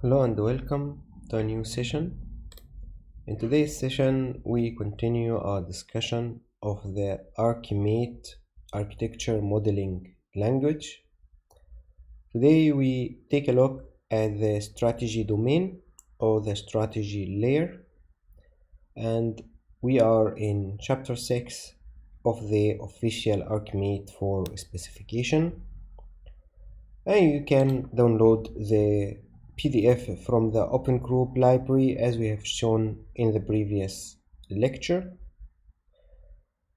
Hello and welcome to a new session. In today's session, we continue our discussion of the ArchiMate architecture modeling language. Today, we take a look at the strategy domain or the strategy layer, and we are in chapter 6 of the official ArchiMate for specification. And you can download the PDF from the Open Group library as we have shown in the previous lecture.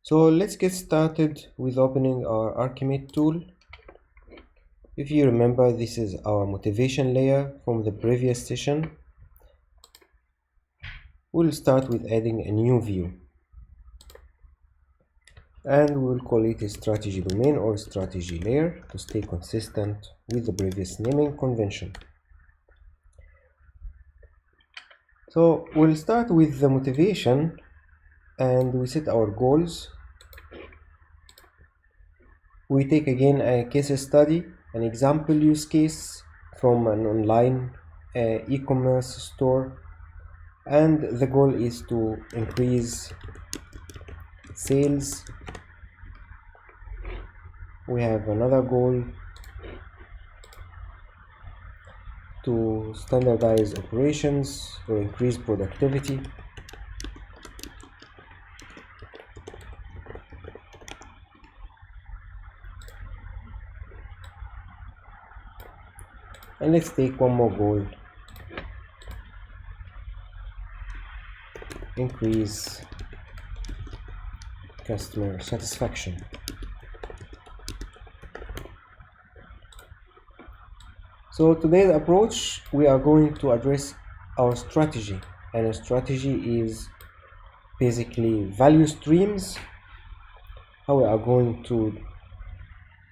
So let's get started with opening our ArchiMate tool. If you remember, this is our motivation layer from the previous session. We'll start with adding a new view, and we'll call it a strategy domain or strategy layer to stay consistent with the previous naming convention. So we'll start with the motivation and we set our goals. We take again a case study, an example use case from an online e-commerce store, and the goal is to increase sales. We have another goal to standardize operations or increase productivity. And let's take one more goal. Increase customer satisfaction. So today's approach, we are going to address our strategy, and a strategy is basically value streams, how we are going to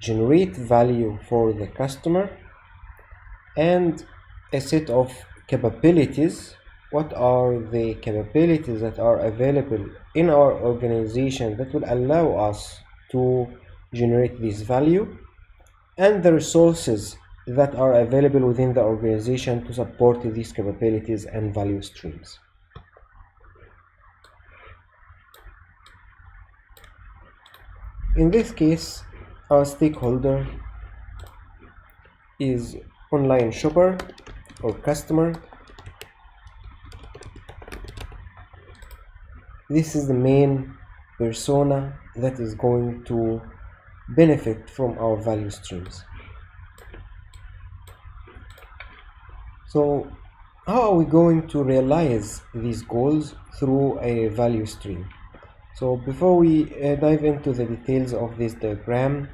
generate value for the customer, and a set of capabilities. What are the capabilities that are available in our organization that will allow us to generate this value, and the resources that are available within the organization to support these capabilities and value streams. In this case, our stakeholder is online shopper or customer. This is the main persona that is going to benefit from our value streams. So how are we going to realize these goals through a value stream? So before we dive into the details of this diagram,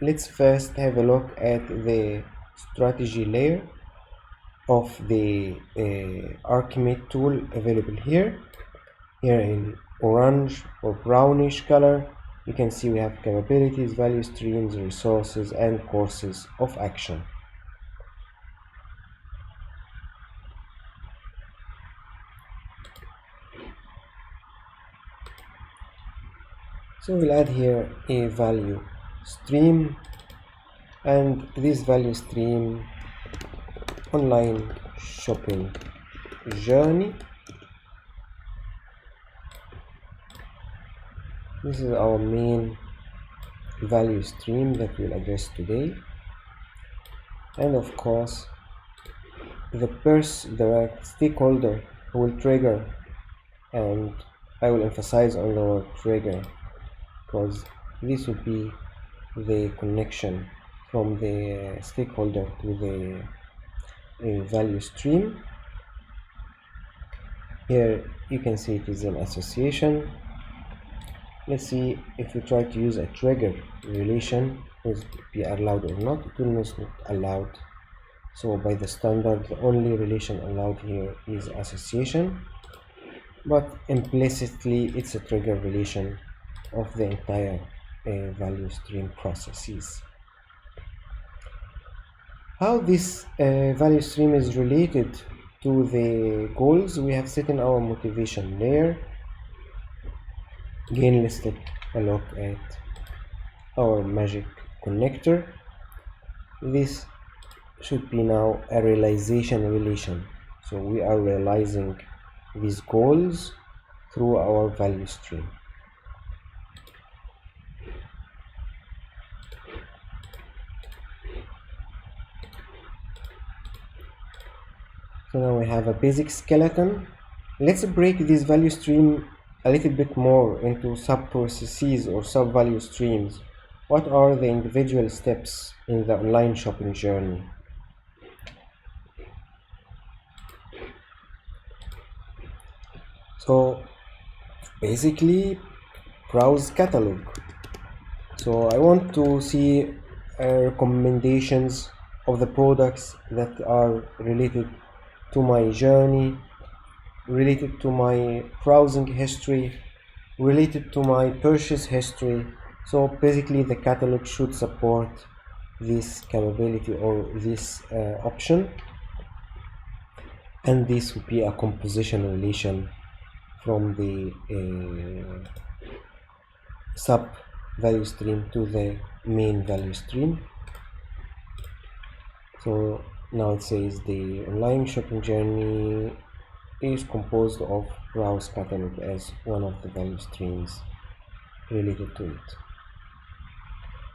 let's first have a look at the strategy layer of the ArchiMate tool available here. Here in orange or brownish color, you can see we have capabilities, value streams, resources, and courses of action. So we'll add here a value stream, and this value stream, online shopping journey. This is our main value stream that we'll address today. And of course, the stakeholder who will trigger, and I will emphasize on the word trigger because this would be the connection from the stakeholder to the value stream. Here you can see it is an association. Let's see if we try to use a trigger relation, will it be allowed or not? It will not allowed. So by the standard, the only relation allowed here is association, but implicitly it's a trigger relation of the entire value stream processes. How this value stream is related to the goals we have set in our motivation layer. Again, let's take a look at our magic connector. This should be now a realization relation. So we are realizing these goals through our value stream. So now we have a basic skeleton. Let's break this value stream a little bit more into sub-processes or sub-value streams. What are the individual steps in the online shopping journey? So basically, browse catalog. So I want to see recommendations of the products that are related to my journey, related to my browsing history, related to my purchase history. So basically the catalog should support this capability or this option, and this would be a composition relation from the sub value stream to the main value stream. So now it says the online shopping journey is composed of browse catalog as one of the value streams related to it.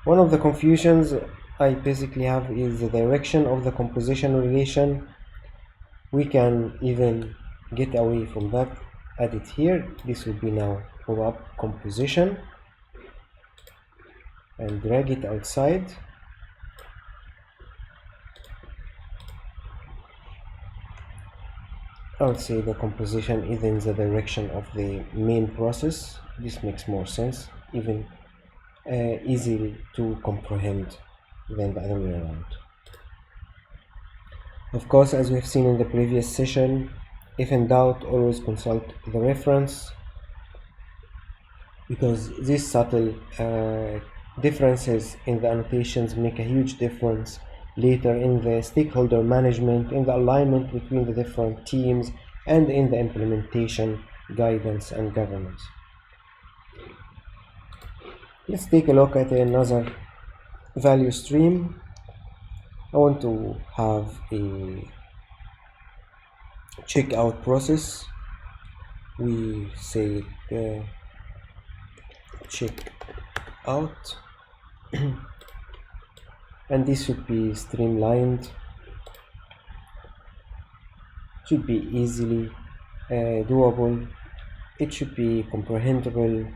One of the confusions I basically have is the direction of the composition relation. We can even get away from that, add it here. This will be now pull up composition and drag it outside. I would say the composition is in the direction of the main process. This makes more sense, even easy to comprehend than the other way around. Of course, as we have seen in the previous session, if in doubt, always consult the reference, because these subtle differences in the annotations make a huge difference later in the stakeholder management, in the alignment between the different teams, and in the implementation, guidance, and governance. Let's take a look at another value stream. I want to have a checkout process. We say checkout and this should be streamlined, should be easily doable, it should be comprehensible.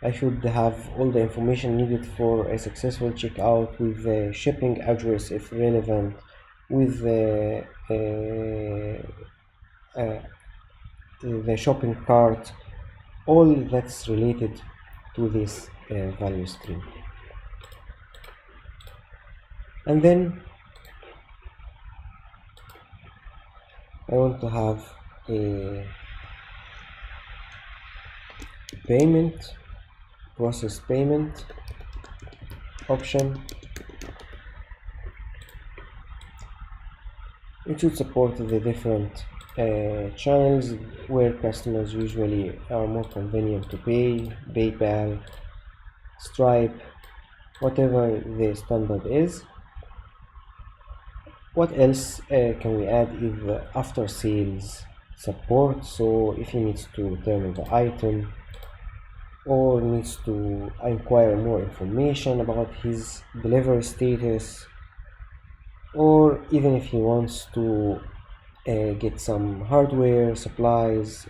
I should have all the information needed for a successful checkout, with the shipping address if relevant, with the shopping cart, all that's related to this value stream. And then I want to have a payment, process payment option. It should support the different channels where customers usually are more convenient to pay: PayPal, Stripe, whatever the standard is. What else can we add is the after sales support. So if he needs to return the item or needs to inquire more information about his delivery status, or even if he wants to get some hardware supplies,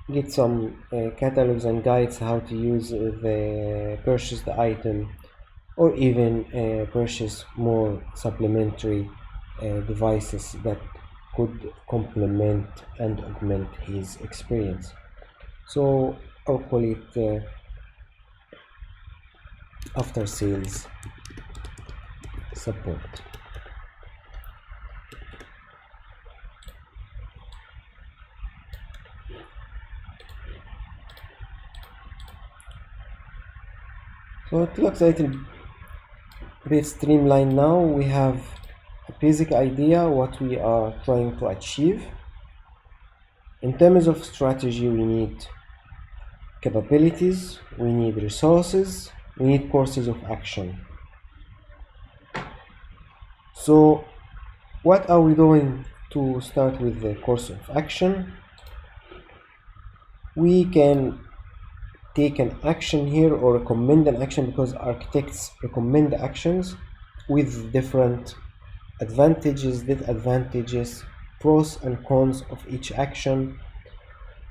get some catalogs and guides how to use the purchased item, or even purchase more supplementary devices that could complement and augment his experience. So I'll call it after sales support. So it looks a little bit streamlined now. We have a basic idea what we are trying to achieve. In terms of strategy, we need capabilities, we need resources, we need courses of action. So what are we doing to start with the course of action? We can take an action here or recommend an action, because architects recommend actions with different advantages, disadvantages, pros and cons of each action,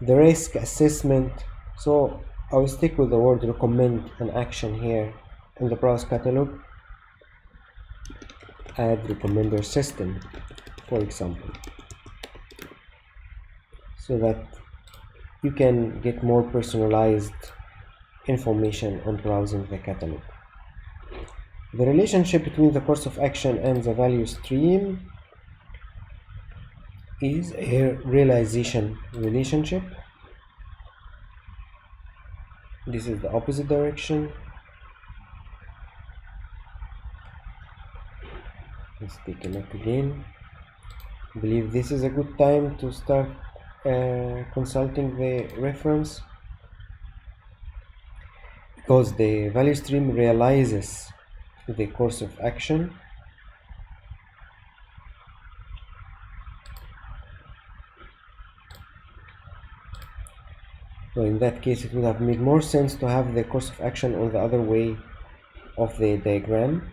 the risk assessment. So I will stick with the word recommend an action here in the browse catalog. Add recommender system, for example, so that you can get more personalized information on browsing the catalog. The relationship between the course of action and the value stream is a realization relationship. This is the opposite direction. Let's take a look again. I believe this is a good time to start consulting the reference, because the value stream realizes the course of action. So in that case, it would have made more sense to have the course of action on the other way of the diagram.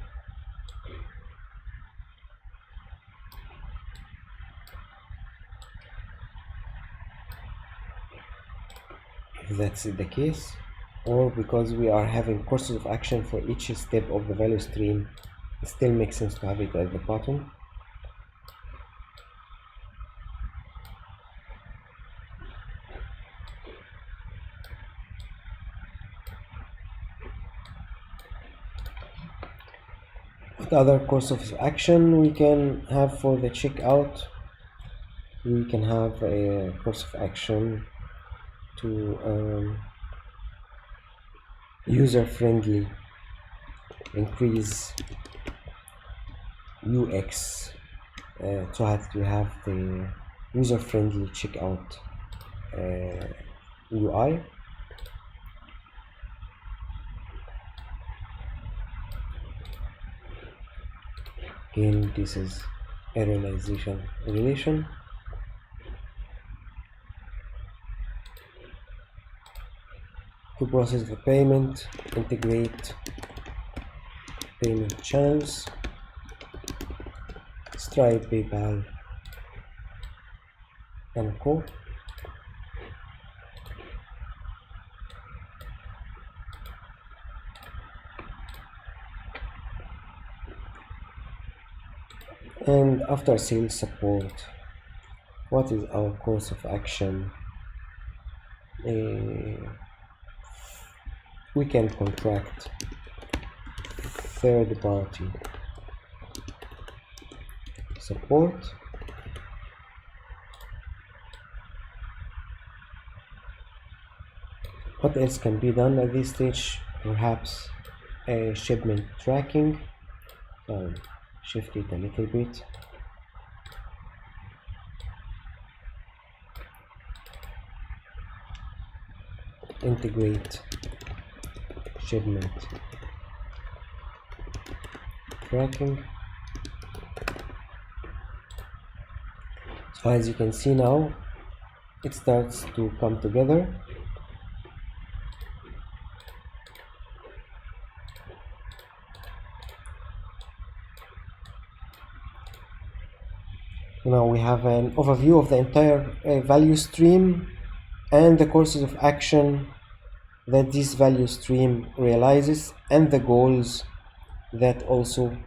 If that's the case, or because we are having courses of action for each step of the value stream, it still makes sense to have it at the bottom. What other course of action we can have for the checkout? We can have a course of action to user-friendly, increase UX, so that we have the user-friendly checkout UI. Again, this is a realization relation. To process the payment, integrate payment channels, Stripe, PayPal, and Co. And after sales support, what is our course of action? We can contract third-party support. What else can be done at this stage? Perhaps a shipment tracking. Shift it a little bit. Integrate shipment tracking. So as you can see now, it starts to come together. Now we have an overview of the entire value stream and the courses of action that this value stream realizes, and the goals that also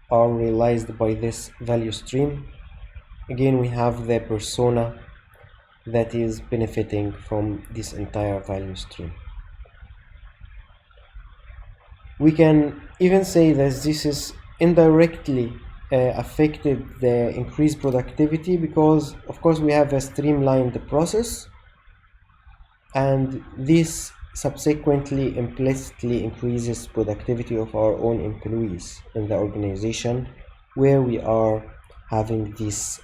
are realized by this value stream. Again, we have the persona that is benefiting from this entire value stream. We can even say that this is indirectly affected the increased productivity, because of course we have a streamlined process, and this subsequently implicitly increases productivity of our own employees in the organization where we are having this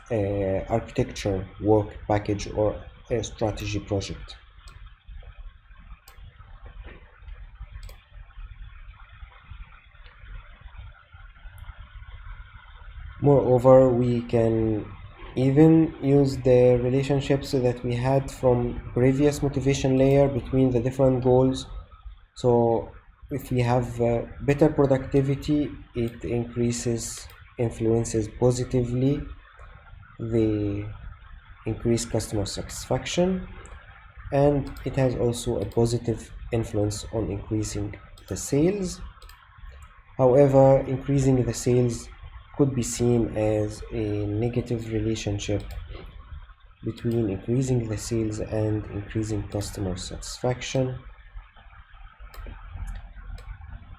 architecture work package or a strategy project. Moreover, we can even use the relationships that we had from previous motivation layer between the different goals. So if we have better productivity, it influences positively the increased customer satisfaction, and it has also a positive influence on increasing the sales. However, increasing the sales could be seen as a negative relationship between increasing the sales and increasing customer satisfaction.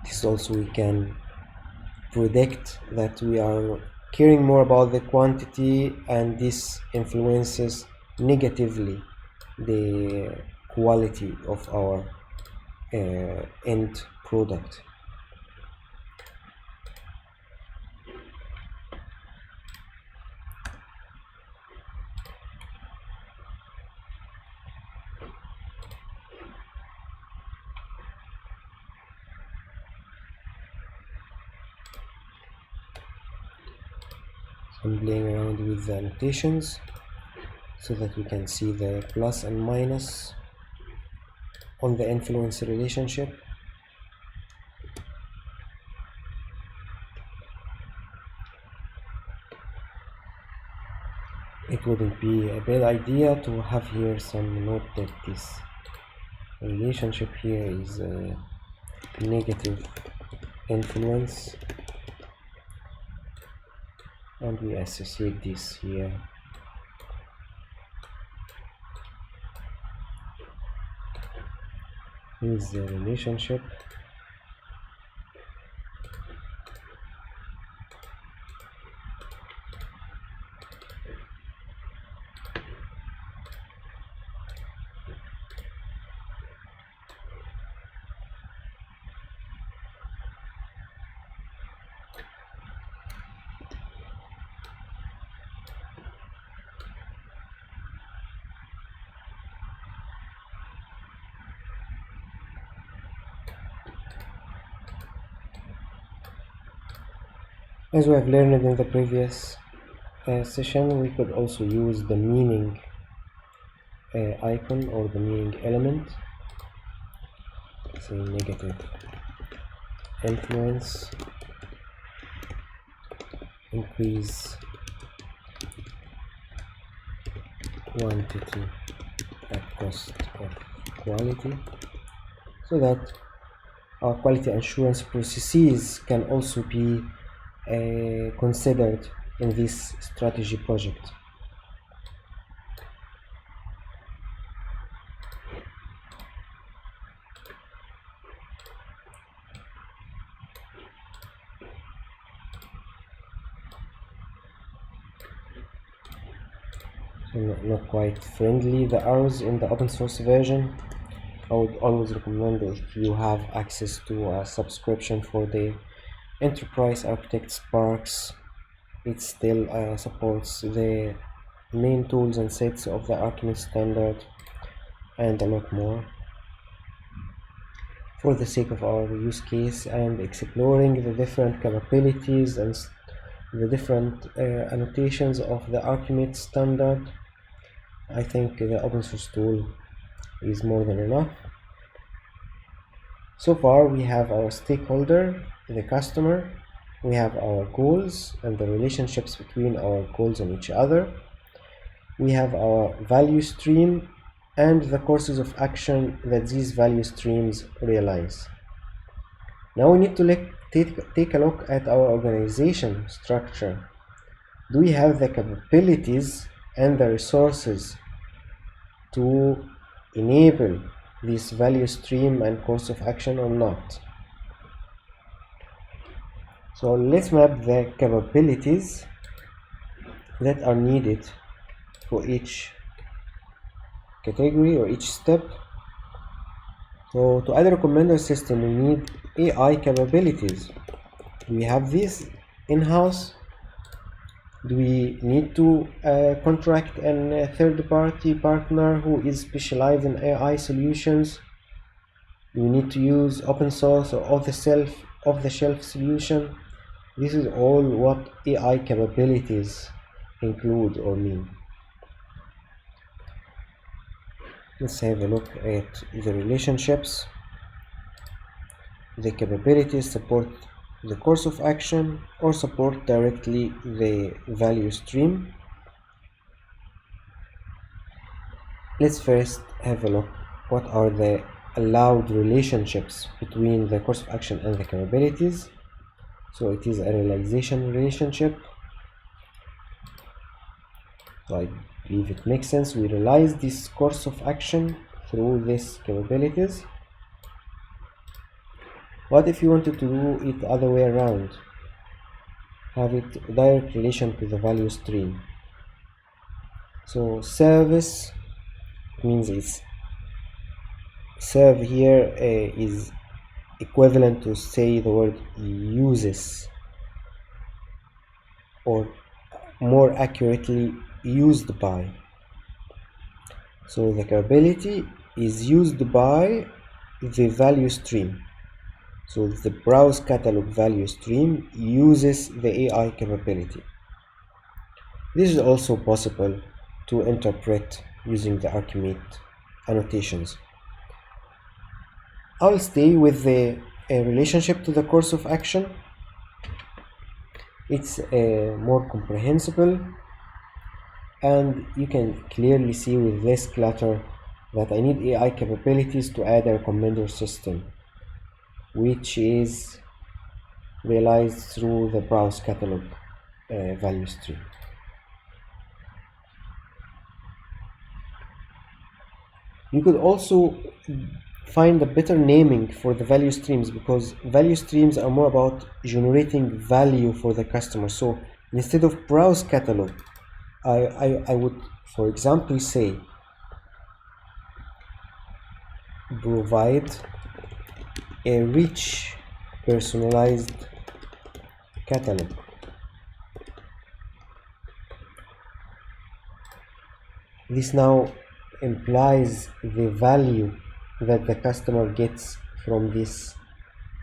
This also we can predict that we are caring more about the quantity, and this influences negatively the quality of our end product. I'm playing around with the annotations so that we can see the plus and minus on the influence relationship. It wouldn't be a bad idea to have here some note that this relationship here is a negative influence, and we associate this here with the relationship. As we have learned in the previous session, we could also use the meaning icon or the meaning element. Say negative influence, increase quantity at cost of quality, so that our quality assurance processes can also be considered in this strategy project. So not quite friendly, the arrows in the open source version. I would always recommend if you have access to a subscription for the Enterprise Architect Sparks, it still supports the main tools and sets of the ArchiMate standard and a lot more. For the sake of our use case and exploring the different capabilities and the different annotations of the ArchiMate standard, I think the open source tool is more than enough. So far we have our stakeholder, the customer, we have our goals and the relationships between our goals and each other, we have our value stream and the courses of action that these value streams realize. Now we need to take a look at our organization structure. Do we have the capabilities and the resources to enable this value stream and course of action or not? So let's map the capabilities that are needed for each category or each step. So to add a recommender system, we need AI capabilities. Do we have this in-house? Do we need to contract a third-party partner who is specialized in AI solutions? Do we need to use open source or off-the-shelf solution? This is all what AI capabilities include or mean. Let's have a look at the relationships. The capabilities support the course of action or support directly the value stream. Let's first have a look what are the allowed relationships between the course of action and the capabilities. So it is a realization relationship. So I believe it makes sense. We realize this course of action through these capabilities. What if you wanted to do it the other way around? Have it direct relation to the value stream. So service means it's serve here is equivalent to say the word uses, or more accurately used by. So the capability is used by the value stream. So the browse catalog value stream uses the AI capability. This is also possible to interpret using the ArchiMate annotations. I'll stay with the relationship to the course of action. It's more comprehensible, and you can clearly see with this clutter that I need AI capabilities to add a recommender system, which is realized through the browse catalog value stream. You could also find a better naming for the value streams, because value streams are more about generating value for the customer. So instead of browse catalog, I would, for example, say provide a rich personalized catalog. This now implies the value that the customer gets from this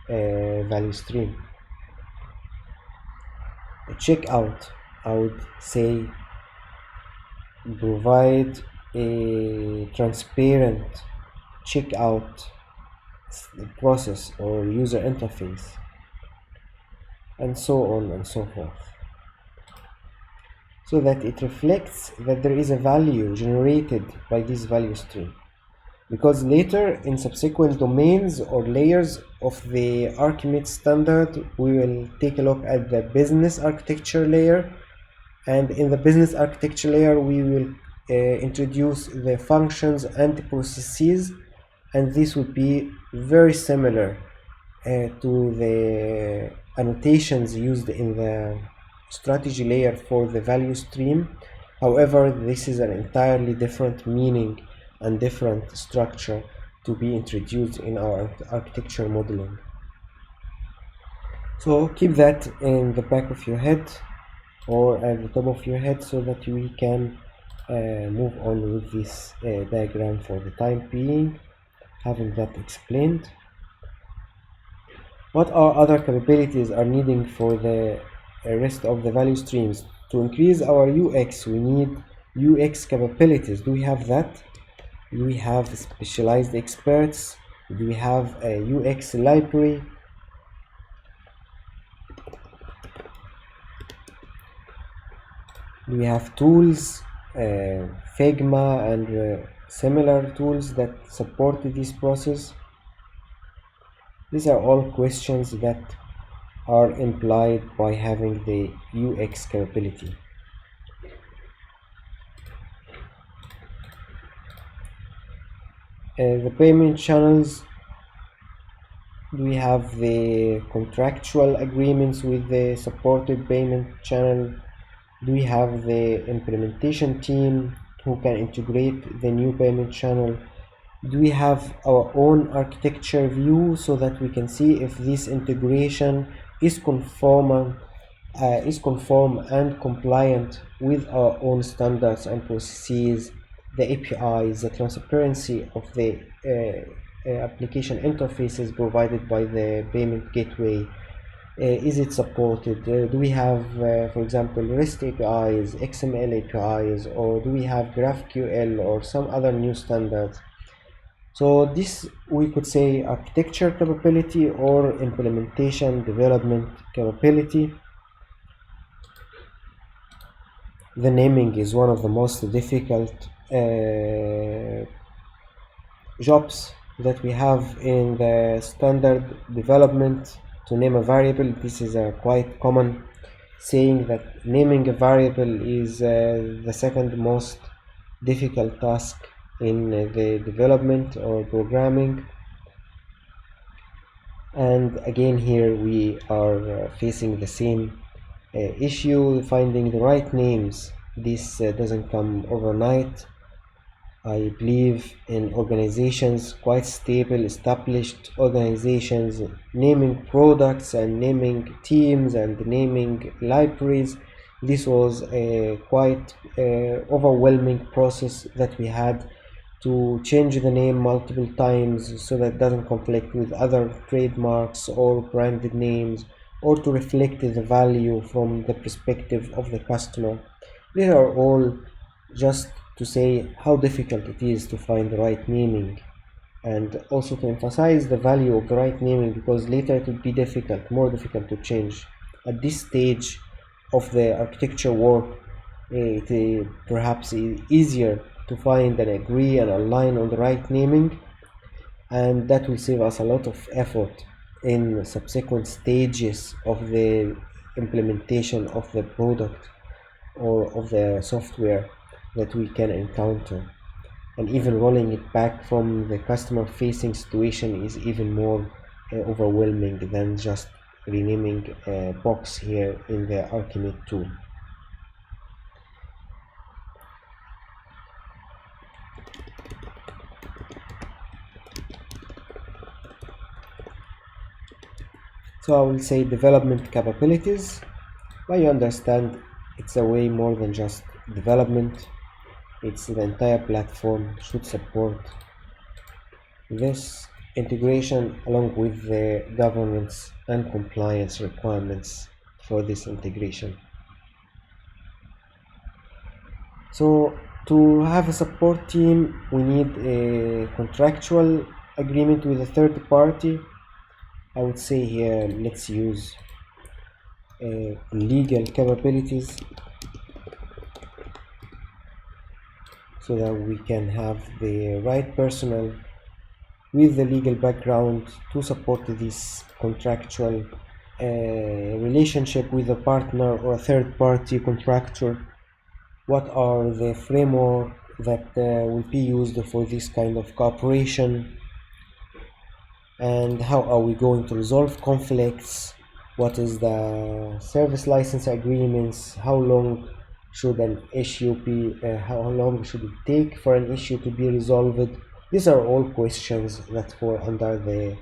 value stream. Checkout, I would say provide a transparent checkout process or user interface, and so on and so forth, so that it reflects that there is a value generated by this value stream. Because later in subsequent domains or layers of the ArchiMate standard, we will take a look at the business architecture layer, and in the business architecture layer we will introduce the functions and processes, and this would be very similar to the annotations used in the strategy layer for the value stream. However, this is an entirely different meaning and different structure to be introduced in our architecture modeling. So keep that in the back of your head or at the top of your head, so that we can move on with this diagram for the time being, having that explained. What are other capabilities are needing for the rest of the value streams? To increase our UX, we need UX capabilities. Do we have that? Do we have specialized experts? Do we have a UX library? Do we have tools, Figma and similar tools that support this process? These are all questions that are implied by having the UX capability. The payment channels, do we have the contractual agreements with the supported payment channel? Do we have the implementation team who can integrate the new payment channel? Do we have our own architecture view so that we can see if this integration is conform and compliant with our own standards and processes, the APIs, the transparency of the application interfaces provided by the payment gateway, Is it supported? Do we have, for example, REST APIs, XML APIs, or do we have GraphQL or some other new standards? So this we could say architecture capability or implementation development capability. The naming is one of the most difficult jobs that we have in the standard development. To name a variable, this is a quite common saying that naming a variable is the second most difficult task in the development or programming. And again, here we are facing the same issue, finding the right names. This doesn't come overnight. I believe in organizations, quite stable, established organizations, naming products and naming teams and naming libraries. This was a quite overwhelming process that we had to change the name multiple times so that it doesn't conflict with other trademarks or branded names, or to reflect the value from the perspective of the customer. These are all just to say how difficult it is to find the right naming, and also to emphasize the value of the right naming, because later it will be more difficult to change. At this stage of the architecture work, it perhaps is easier to find and agree and align on the right naming, and that will save us a lot of effort in subsequent stages of the implementation of the product or of the software that we can encounter. And even rolling it back from the customer facing situation is even more overwhelming than just renaming a box here in the ArchiMate tool. So I will say development capabilities. But you understand it's a way more than just development. It's the entire platform should support this integration along with the governance and compliance requirements for this integration. So to have a support team, we need a contractual agreement with a third party. I would say here let's use legal capabilities, so that we can have the right personnel with the legal background to support this contractual relationship with a partner or a third party contractor. What are the framework that will be used for this kind of cooperation, and how are we going to resolve conflicts? What is the service license agreements? How long should an issue be, how long should it take for an issue to be resolved? These are all questions that fall under the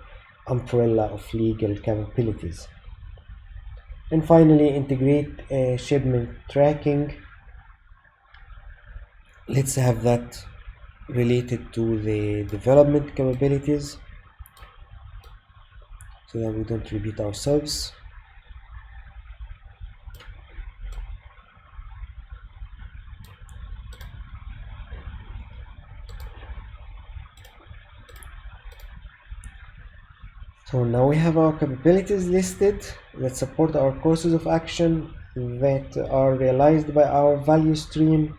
umbrella of legal capabilities. And finally, integrate shipment tracking. Let's have that related to the development capabilities, so that we don't repeat ourselves. So now we have our capabilities listed that support our courses of action that are realized by our value stream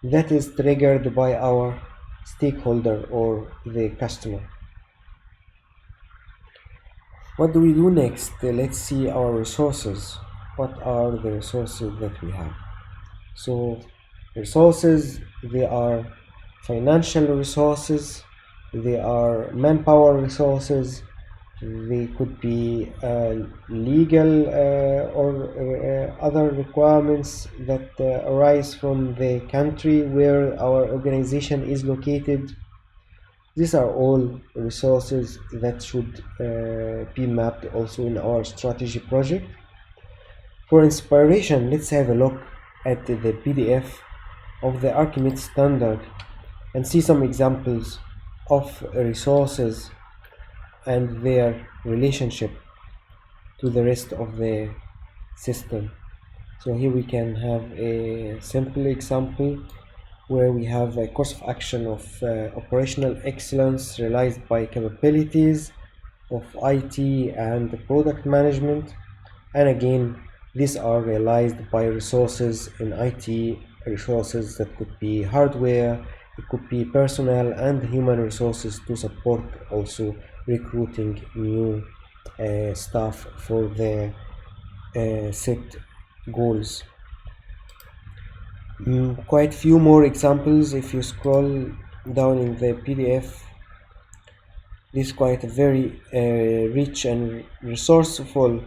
that is triggered by our stakeholder or the customer. What do we do next? Let's see our resources. What are the resources that we have? So resources, they are financial resources, they are manpower resources, they could be legal or other requirements that arise from the country where our organization is located. These are all resources that should be mapped also in our strategy project. For inspiration, let's have a look at the PDF of the ArchiMate standard and see some examples of resources and their relationship to the rest of the system. So here we can have a simple example where we have a course of action of operational excellence realized by capabilities of IT and product management, and again these are realized by resources in IT, resources that could be hardware, it could be personnel and human resources to support also recruiting new staff for the set goals. Quite few more examples. If you scroll down in the PDF, this is quite a very rich and resourceful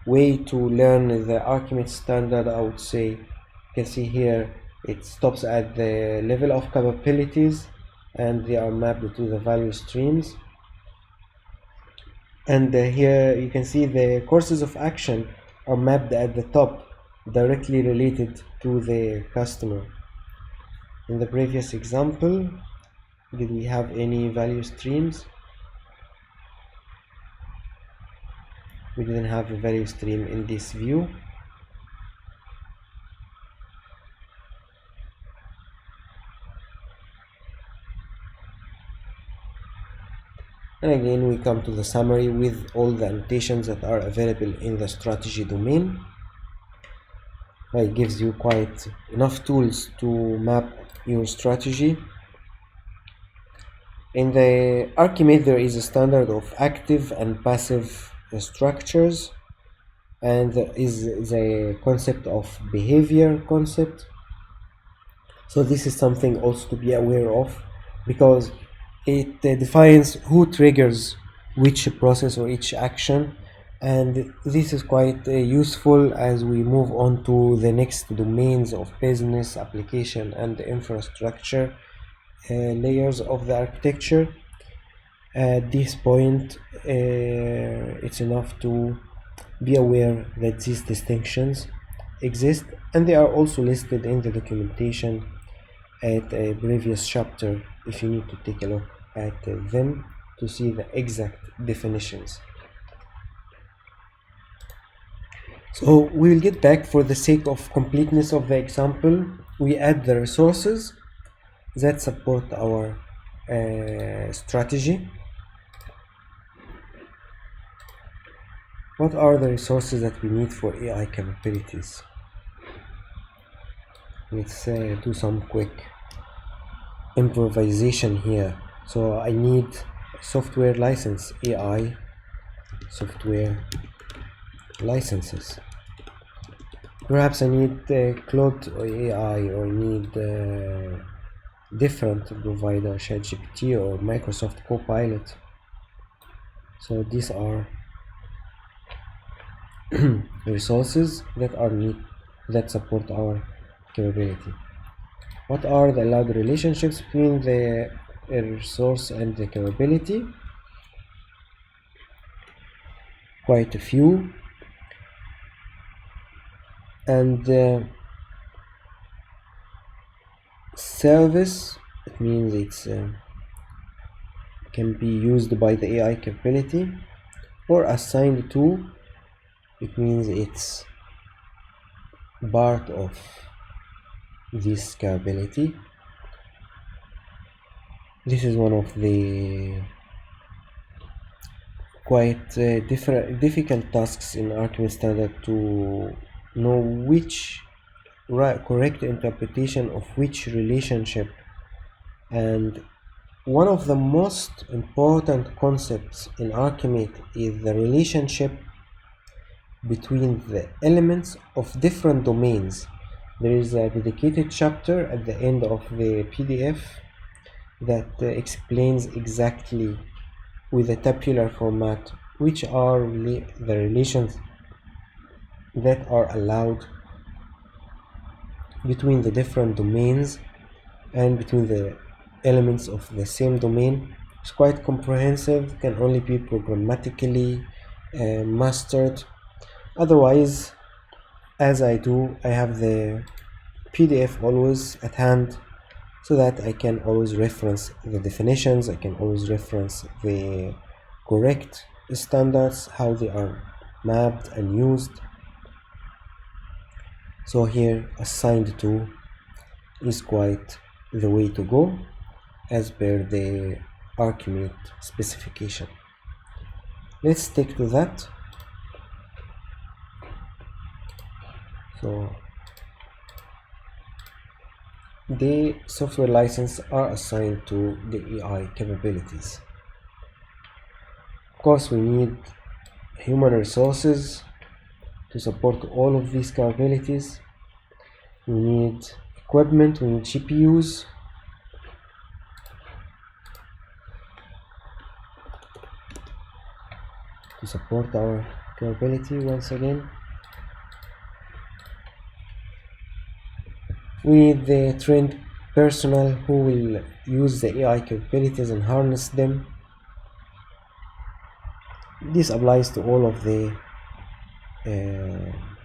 way to learn the ArchiMate standard. I would say you can see here it stops at the level of capabilities and they are mapped to the value streams, and here you can see the courses of action are mapped at the top, directly related to the customer. In the previous example, did we have any value streams? We didn't have a value stream in this view. And again we come to the summary with all the annotations that are available in the strategy domain. It gives you quite enough tools to map your strategy. In the ArchiMate there is a standard of active and passive structures, and there is the concept of behavior concept. So this is something also to be aware of, because it defines who triggers which process or each action, and this is quite useful as we move on to the next domains of business, application and infrastructure layers of the architecture. At this point it's enough to be aware that these distinctions exist, and they are also listed in the documentation at a previous chapter if you need to take a look at them to see the exact definitions. So we will get back, for the sake of completeness of the example, we add the resources that support our strategy. What are the resources that we need for AI capabilities? Let's do some quick improvisation here. So I need software license, AI software licenses. Perhaps I need Claude AI, or I need different provider, ChatGPT or Microsoft Copilot. So these are resources that support our capability. What are the allowed relationships between the resource and the capability? Quite a few. And service, it means it's can be used by the AI capability, or assigned to, it means it's part of this capability. This is one of the quite difficult tasks in ArchiMate standard, to know which correct interpretation of which relationship. And one of the most important concepts in ArchiMate is the relationship between the elements of different domains. There is a dedicated chapter at the end of the PDF that explains exactly with a tabular format which are the relations that are allowed between the different domains and between the elements of the same domain. It's quite comprehensive, can only be programmatically mastered. Otherwise, as I do, I have the PDF always at hand, so that I can always reference the definitions, I can always reference the correct standards, how they are mapped and used. So here assigned to is quite the way to go as per the ArchiMate specification. Let's stick to that. So the software license are assigned to the AI capabilities. Of course, we need human resources to support all of these capabilities. We need equipment, we need GPUs. To support our capability once again. We need the trained personnel who will use the AI capabilities and harness them. This applies to all of the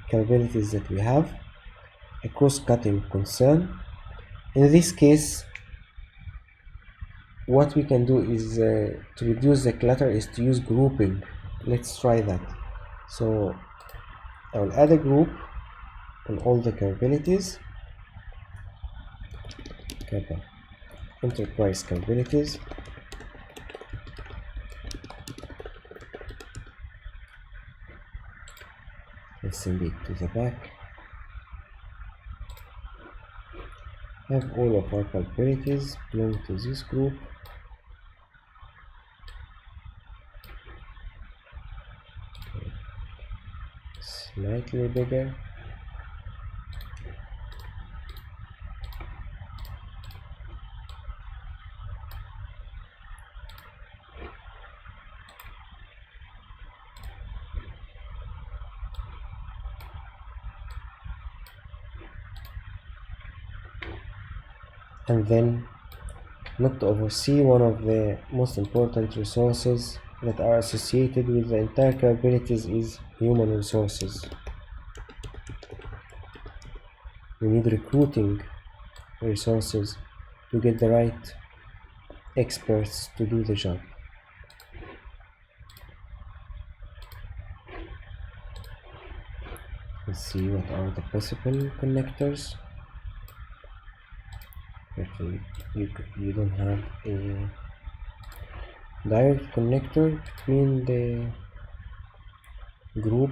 capabilities that we have. A cross-cutting concern. In this case, what we can do is to reduce the clutter is to use grouping. Let's try that. So I will add a group on all the capabilities. Enterprise capabilities. Let's send it to the back. Have all of our capabilities belong to this group. Slightly bigger. And then not to oversee one of the most important resources that are associated with the entire capabilities is human resources. We need recruiting resources to get the right experts to do the job. Let's see what are the possible connectors. Actually, you don't have a direct connector between the group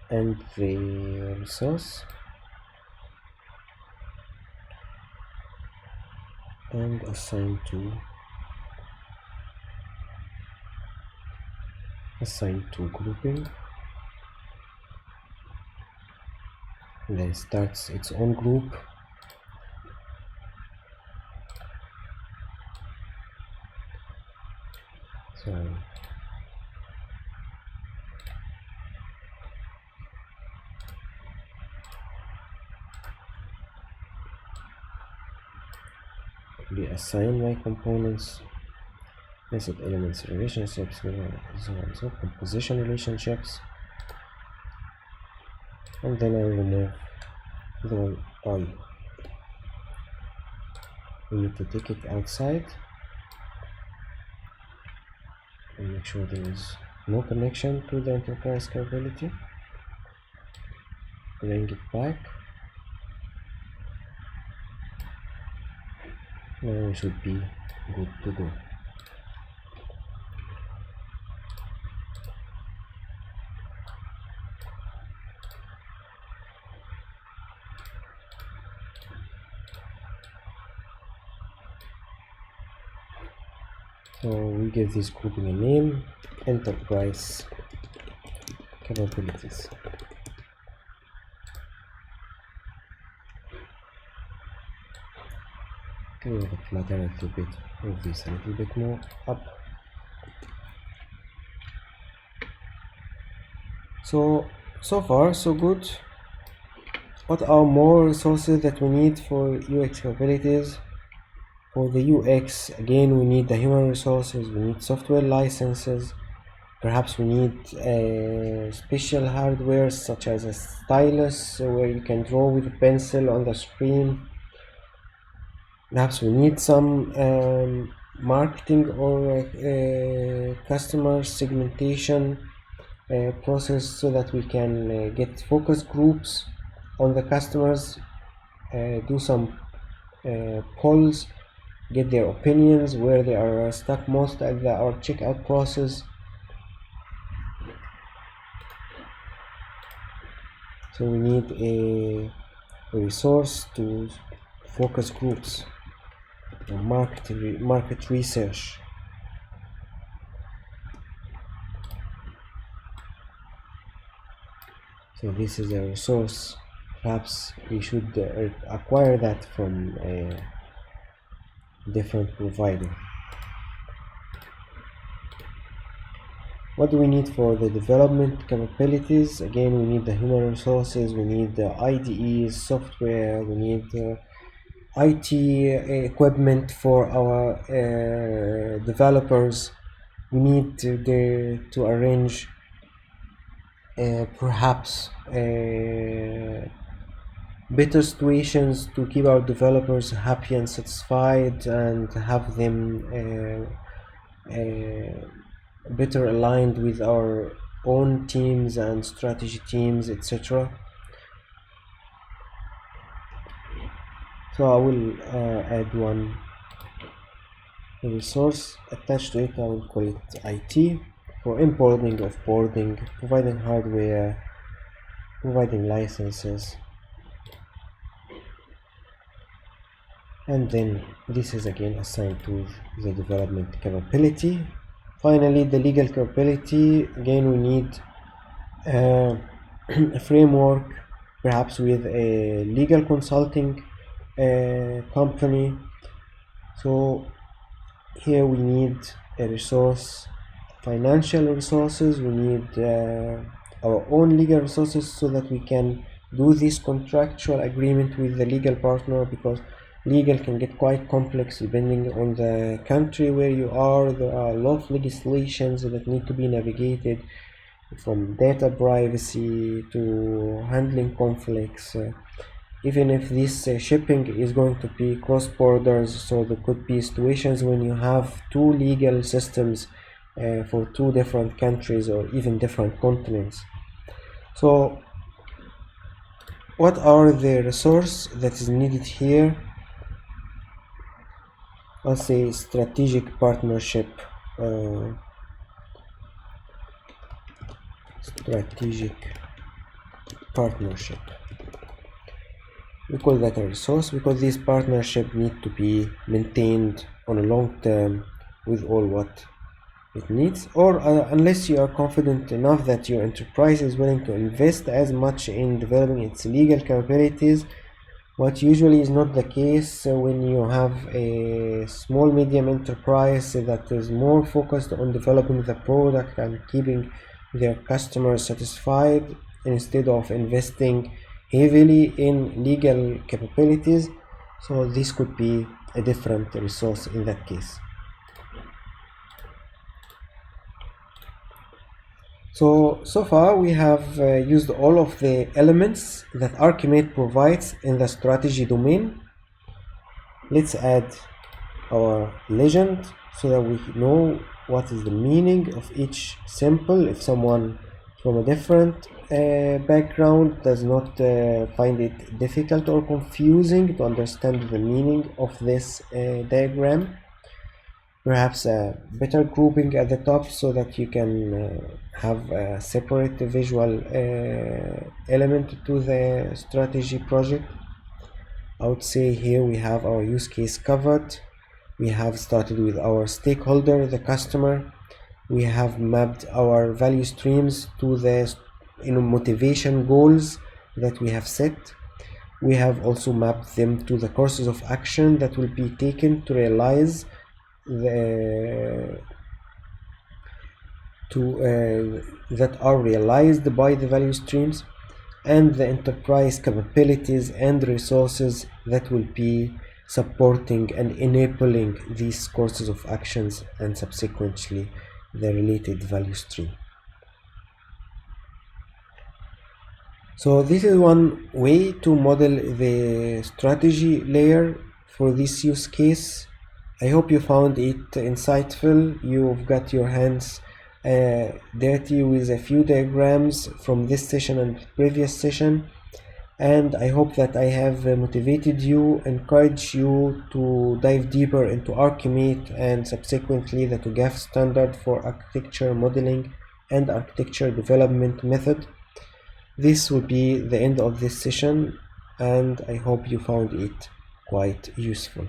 and the resource, and assign to grouping. And then it starts its own group. So assign my components, method elements relationships, so composition relationships, and then I remove the one I. We need to take it outside and make sure there is no connection to the enterprise capability. Bring it back. Now we should be good to go. So we give this grouping a name, enterprise capabilities. Clear the clutter a little bit, move this a little bit more up. So far so good. What are more resources that we need for UX capabilities? For the UX, again, we need the human resources, we need software licenses, perhaps we need special hardware such as a stylus where you can draw with a pencil on the screen. Perhaps we need some marketing or customer segmentation process so that we can get focus groups on the customers, do some polls, get their opinions, where they are stuck most at our checkout process. So we need a resource to focus groups or market research. So this is a resource. Perhaps we should acquire that from a different provider. What do we need for the development capabilities? Again, we need the human resources, we need the IDEs, software, we need IT equipment for our developers. We need to arrange perhaps better situations to keep our developers happy and satisfied, and have them better aligned with our own teams and strategy teams, etc. So I will add one resource attached to it. I will call it IT for importing, offboarding, providing hardware, providing licenses, and then this is again assigned to the development capability. Finally, the legal capability. Again, we need a framework, perhaps with a legal consulting company. So here we need a resource, financial resources. We need our own legal resources so that we can do this contractual agreement with the legal partner, because legal can get quite complex depending on the country where you are. There are a lot of legislations that need to be navigated, from data privacy to handling conflicts. Even if this shipping is going to be cross borders, so there could be situations when you have two legal systems for two different countries or even different continents. So what are the resources that is needed here? Let's say strategic partnership. We call that a resource because this partnership need to be maintained on a long term with all what it needs, or unless you are confident enough that your enterprise is willing to invest as much in developing its legal capabilities, what usually is not the case when you have a small medium enterprise that is more focused on developing the product and keeping their customers satisfied instead of investing heavily in legal capabilities. So this could be a different resource in that case. So far we have used all of the elements that ArchiMate provides in the strategy domain. Let's add our legend so that we know what is the meaning of each symbol. If someone from a different background does not find it difficult or confusing to understand the meaning of this diagram, perhaps a better grouping at the top so that you can have a separate visual element to the strategy project. I would say here we have our use case covered. We have started with our stakeholder, the customer. We have mapped our value streams to the motivation goals that we have set. We have also mapped them to the courses of action that will be taken to realize that are realized by the value streams, and the enterprise capabilities and resources that will be supporting and enabling these courses of actions and subsequently the related value stream. So this is one way to model the strategy layer for this use case. I hope you found it insightful. You've got your hands dirty with a few diagrams from this session and previous session, and I hope that I have motivated you, encouraged you to dive deeper into ArchiMate and subsequently the TOGAF standard for architecture modeling and architecture development method. This will be the end of this session, and I hope you found it quite useful.